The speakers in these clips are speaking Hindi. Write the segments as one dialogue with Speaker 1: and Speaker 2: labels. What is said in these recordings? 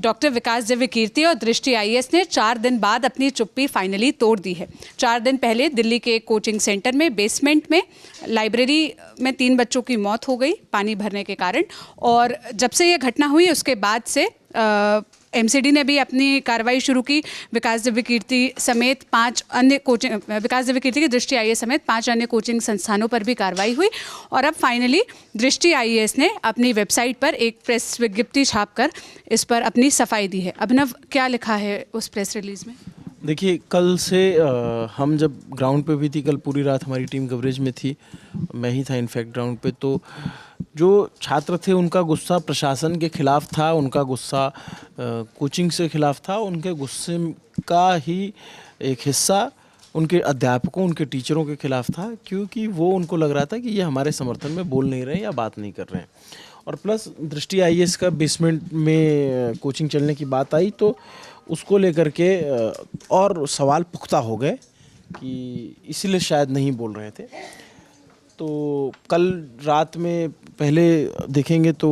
Speaker 1: डॉक्टर विकास दिव्य कीर्ति और दृष्टि आईएएस ने 4 दिन बाद अपनी चुप्पी फाइनली तोड़ दी है। 4 दिन पहले दिल्ली के एक कोचिंग सेंटर में बेसमेंट में लाइब्रेरी में 3 बच्चों की मौत हो गई पानी भरने के कारण, और जब से ये घटना हुई उसके बाद से एमसीडी ने भी अपनी कार्रवाई शुरू की। विकास दिव्य कीर्ति समेत 5 अन्य कोचिंग विकास दिव्य कीर्ति की दृष्टि आईएएस समेत 5 अन्य कोचिंग संस्थानों पर भी कार्रवाई हुई, और अब फाइनली दृष्टि आईएएस ने अपनी वेबसाइट पर एक प्रेस विज्ञप्ति छापकर इस पर अपनी सफाई दी है। अभिनव, क्या लिखा है उस प्रेस रिलीज में?
Speaker 2: देखिए, कल से हम जब ग्राउंड पे भी थी, कल पूरी रात हमारी टीम कवरेज में थी, मैं ही था इनफैक्ट ग्राउंड पे, तो जो छात्र थे उनका गुस्सा प्रशासन के खिलाफ था, उनका गुस्सा कोचिंग से खिलाफ था, उनके गुस्से का ही एक हिस्सा उनके अध्यापकों, उनके टीचरों के खिलाफ था, क्योंकि वो उनको लग रहा था कि ये हमारे समर्थन में बोल नहीं रहे हैं या बात नहीं कर रहे हैं। और प्लस दृष्टि आईएएस का बेसमेंट में कोचिंग चलने की बात आई तो उसको लेकर के और सवाल पुख्ता हो गए कि इसलिए शायद नहीं बोल रहे थे। तो कल रात में पहले देखेंगे तो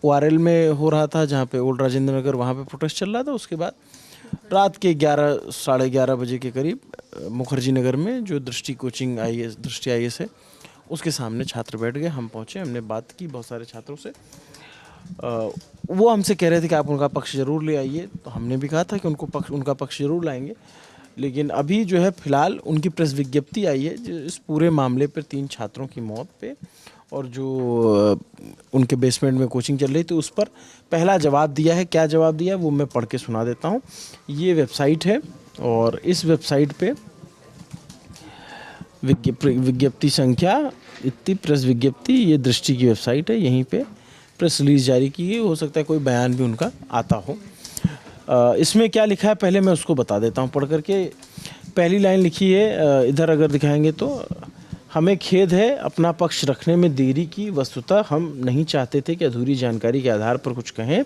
Speaker 2: ओआरएल में हो रहा था, जहाँ पे ओल्ड राजेंद्र नगर, वहाँ पे प्रोटेस्ट चल रहा था। उसके बाद रात के 11 साढ़े 11 बजे के करीब मुखर्जी नगर में जो दृष्टि कोचिंग आईएएस दृष्टि आईएएस है उसके सामने छात्र बैठ गए। हम पहुँचे, हमने बात की बहुत सारे छात्रों से। वो हमसे कह रहे थे कि आप उनका पक्ष ज़रूर ले आइए, तो हमने भी कहा था कि उनका पक्ष ज़रूर लाएंगे। लेकिन अभी जो है फ़िलहाल उनकी प्रेस विज्ञप्ति आई है जो इस पूरे मामले पर 3 छात्रों की मौत पे और जो उनके बेसमेंट में कोचिंग चल रही थी उस पर पहला जवाब दिया है। क्या जवाब दिया है वो मैं पढ़ के सुना देता हूँ। ये वेबसाइट है और इस वेबसाइट पे विज्ञप्ति संख्या इतनी प्रेस विज्ञप्ति, ये दृष्टि की वेबसाइट है, यहीं पे प्रेस रिलीज जारी की गई। हो सकता है कोई बयान भी उनका आता हो। इसमें क्या लिखा है पहले मैं उसको बता देता हूँ पढ़ करके। पहली लाइन लिखी है, इधर अगर दिखाएंगे तो, हमें खेद है अपना पक्ष रखने में देरी की। वस्तुतः हम नहीं चाहते थे कि अधूरी जानकारी के आधार पर कुछ कहें।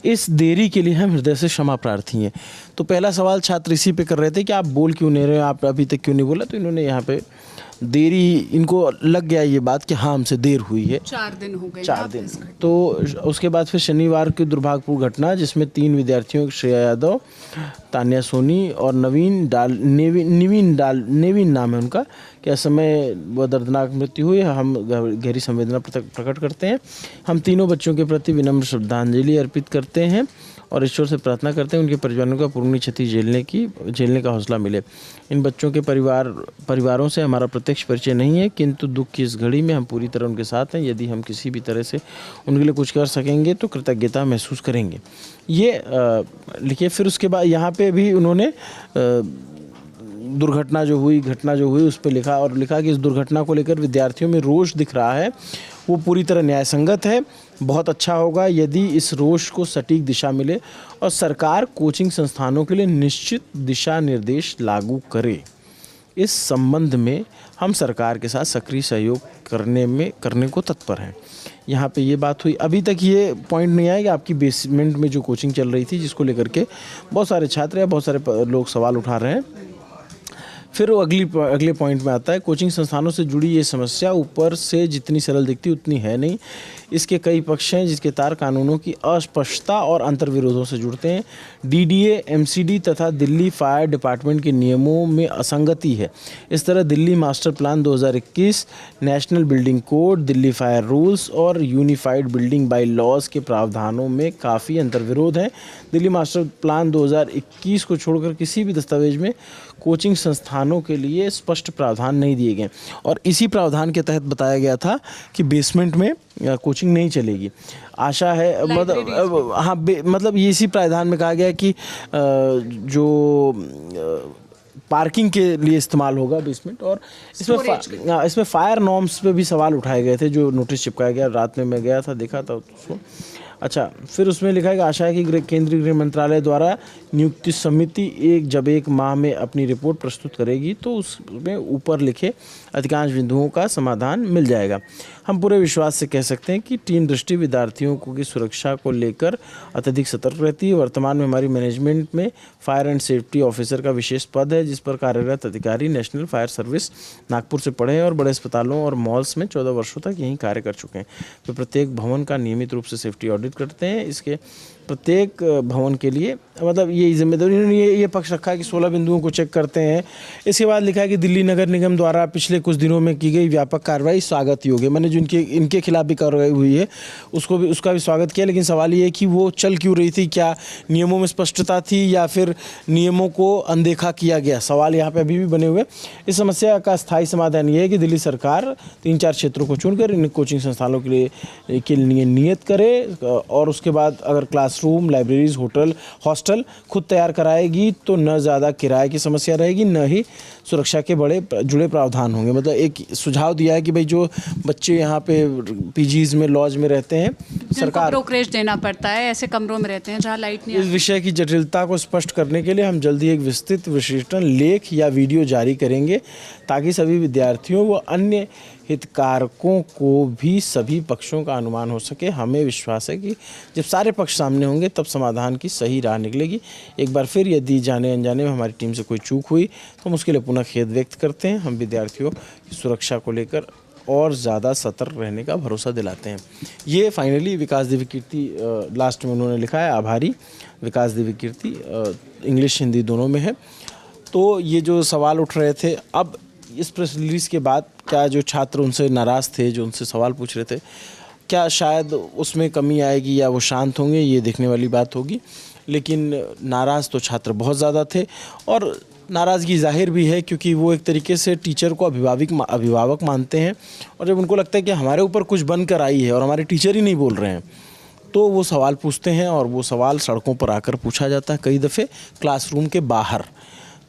Speaker 2: इस देरी के लिए हम हृदय से क्षमा प्रार्थी हैं। तो पहला सवाल छात्र इसी पे कर रहे थे कि आप बोल क्यों नहीं रहे, आप अभी तक क्यों नहीं बोला। तो इन्होंने यहाँ पे देरी, इनको लग गया ये बात कि हाँ हमसे देर हुई है।
Speaker 1: 4 दिन हो गए।
Speaker 2: 4 दिन। तो उसके बाद फिर शनिवार की दुर्भाग्यपूर्ण घटना जिसमें 3 विद्यार्थियों, श्रेया यादव, तान्या सोनी और नेविन नाम है उनका, कि असमय व दर्दनाक मृत्यु हुई। हम गहरी संवेदना प्रकट करते हैं। हम तीनों बच्चों के प्रति विनम्र श्रद्धांजलि अर्पित करते हैं और ईश्वर से प्रार्थना करते हैं उनके परिवारों का पूर्ण क्षति झेलने का हौसला मिले। इन बच्चों के परिवारों से हमारा प्रत्यक्ष परिचय नहीं है, किंतु दुख की इस घड़ी में हम पूरी तरह उनके साथ हैं। यदि हम किसी भी तरह से उनके लिए कुछ कर सकेंगे तो कृतज्ञता महसूस करेंगे। ये लिखिए। फिर उसके बाद यहाँ पे भी उन्होंने घटना जो हुई उस पर लिखा, और लिखा कि इस दुर्घटना को लेकर विद्यार्थियों में रोष दिख रहा है, वो पूरी तरह न्यायसंगत है। बहुत अच्छा होगा यदि इस रोष को सटीक दिशा मिले और सरकार कोचिंग संस्थानों के लिए निश्चित दिशा निर्देश लागू करे। इस संबंध में हम सरकार के साथ सक्रिय सहयोग करने को तत्पर हैं। यहाँ पे ये बात हुई। अभी तक ये पॉइंट नहीं आया कि आपकी बेसमेंट में जो कोचिंग चल रही थी, जिसको लेकर के बहुत सारे छात्र या बहुत सारे लोग सवाल उठा रहे हैं। फिर वो अगले पॉइंट में आता है, कोचिंग संस्थानों से जुड़ी ये समस्या ऊपर से जितनी सरल दिखती उतनी है नहीं। इसके कई पक्ष हैं जिसके तार कानूनों की अस्पष्टता और अंतर्विरोधों से जुड़ते हैं। डीडीए, एमसीडी तथा दिल्ली फायर डिपार्टमेंट के नियमों में असंगति है। इस तरह Delhi master plan 2021, national building code, Delhi fire rules और यूनिफाइड बिल्डिंग बाई लॉज के प्रावधानों में काफ़ी अंतर्विरोध हैं। दिल्ली मास्टर प्लान 2021 को छोड़कर किसी भी दस्तावेज में कोचिंग संस्थानों के लिए स्पष्ट प्रावधान नहीं दिए गए, और इसी प्रावधान के तहत बताया गया था कि बेसमेंट में कोचिंग नहीं चलेगी। आशा है मतलब ये इसी प्रावधान में कहा गया कि जो पार्किंग के लिए इस्तेमाल होगा बेसमेंट। और इसमें फायर नॉर्म्स पे भी सवाल उठाए गए थे, जो नोटिस चिपकाया गया। रात में मैं गया था, देखा था उसको। अच्छा, फिर उसमें लिखा है कि आशा है कि केंद्रीय गृह मंत्रालय द्वारा नियुक्ति समिति जब एक माह में अपनी रिपोर्ट प्रस्तुत करेगी तो उसमें ऊपर लिखे अधिकांश बिंदुओं का समाधान मिल जाएगा। हम पूरे विश्वास से कह सकते हैं कि टीम दृष्टि विद्यार्थियों की सुरक्षा को लेकर अत्यधिक सतर्क रहती है। वर्तमान में हमारी मैनेजमेंट में फायर एंड सेफ्टी ऑफिसर का विशेष पद है है जिस पर कार्यरत अधिकारी नेशनल फायर सर्विस नागपुर से पढ़े हैं और बड़े अस्पतालों और मॉल्स में 14 वर्षों तक यहीं कार्य कर चुके हैं। वे प्रत्येक भवन का नियमित रूप से सेफ्टी ऑडिट करते हैं। इसके प्रत्येक भवन के लिए मतलब ये जिम्मेदारी इन्होंने ये पक्ष रखा है कि 16 बिंदुओं को चेक करते हैं। इसके बाद लिखा है कि दिल्ली नगर निगम द्वारा पिछले कुछ दिनों में की गई व्यापक कार्रवाई स्वागत योग्य। मैंने जो इनके खिलाफ भी कार्रवाई हुई है उसका भी स्वागत किया, लेकिन सवाल ये है कि वो चल क्यों रही थी, क्या नियमों में स्पष्टता थी या फिर नियमों को अनदेखा किया गया, सवाल यहाँ पे अभी भी बने हुए। इस समस्या का स्थायी समाधान ये है कि दिल्ली सरकार 3-4 क्षेत्रों को चुनकर इन कोचिंग संस्थानों के लिए नियत करे और उसके बाद अगर क्लासरूम, लाइब्रेरीज, होटल, हॉस्टल खुद तैयार कराएगी तो न ज़्यादा किराए की समस्या रहेगी, न ही सुरक्षा के बड़े जुड़े प्रावधान होंगे। मतलब एक सुझाव दिया है कि भाई जो बच्चे यहाँ पे पीजीज में, लॉज में रहते हैं, सरकार
Speaker 1: ब्रोकरेज देना पड़ता है, ऐसे कमरों में रहते हैं जहाँ लाइट नहीं।
Speaker 2: इस विषय की जटिलता को स्पष्ट करने के लिए हम जल्दी एक विस्तृत विश्लेषण लेख या वीडियो जारी करेंगे ताकि सभी विद्यार्थियों व अन्य हितधारकों को भी सभी पक्षों का अनुमान हो सके। हमें विश्वास है कि जब सारे पक्ष सामने होंगे तब समाधान की सही राह निकलेगी। एक बार फिर यदि जाने अनजाने में हमारी टीम से कोई चूक हुई तो हम उसके लिए पुनः खेद व्यक्त करते हैं। हम विद्यार्थियों की सुरक्षा को लेकर और ज़्यादा सतर्क रहने का भरोसा दिलाते हैं। ये फाइनली विकास देवी कीर्ति लास्ट में उन्होंने लिखा है, आभारी विकास देवी कीर्ति, इंग्लिश हिंदी दोनों में है। तो ये जो सवाल उठ रहे थे, अब इस प्रेस रिलीज़ के बाद क्या जो छात्र उनसे नाराज़ थे, जो उनसे सवाल पूछ रहे थे, क्या शायद उसमें कमी आएगी या वो शांत होंगे, ये देखने वाली बात होगी। लेकिन नाराज़ तो छात्र बहुत ज़्यादा थे और नाराज़गी जाहिर भी है क्योंकि वो एक तरीके से टीचर को अभिभावक मानते हैं और जब उनको लगता है कि हमारे ऊपर कुछ बनकर आई है और हमारे टीचर ही नहीं बोल रहे हैं तो वो सवाल पूछते हैं और वो सवाल सड़कों पर आकर पूछा जाता है, कई दफ़े क्लासरूम के बाहर।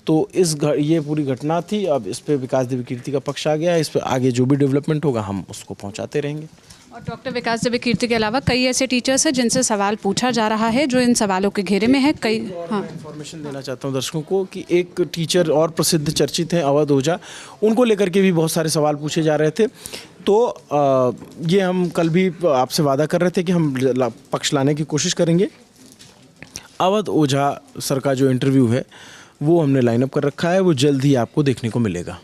Speaker 2: तो ये पूरी घटना थी। अब इस पे विकास देवी कीर्ति का पक्ष आ गया है। इस पे आगे जो भी डेवलपमेंट होगा हम उसको पहुंचाते रहेंगे।
Speaker 1: और डॉक्टर विकास देवी कीर्ति के अलावा कई ऐसे टीचर्स हैं जिनसे सवाल पूछा जा रहा है जो इन सवालों के घेरे में है। कई
Speaker 2: इन्फॉर्मेशन देना चाहता हूं दर्शकों को कि एक टीचर और प्रसिद्ध चर्चित हैं अवध ओझा, उनको लेकर के भी बहुत सारे सवाल पूछे जा रहे थे। तो ये हम कल भी आपसे वादा कर रहे थे कि हम पक्ष लाने की कोशिश करेंगे। अवध ओझा सर का जो इंटरव्यू है वो हमने लाइनअप कर रखा है, वो जल्द ही आपको देखने को मिलेगा।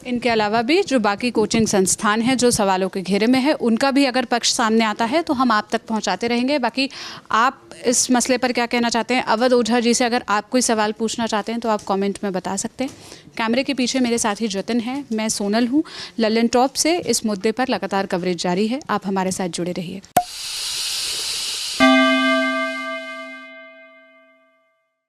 Speaker 1: इनके अलावा भी जो बाकी कोचिंग संस्थान हैं जो सवालों के घेरे में है उनका भी अगर पक्ष सामने आता है तो हम आप तक पहुंचाते रहेंगे। बाकी आप इस मसले पर क्या कहना चाहते हैं अवध ओझा जी से अगर आप कोई सवाल पूछना चाहते हैं तो आप कमेंट में बता सकते हैं। कैमरे के पीछे मेरे साथी जतिन है, मैं सोनल हूँ। लल्लन टॉप से इस मुद्दे पर लगातार कवरेज जारी है, आप हमारे साथ जुड़े रहिए।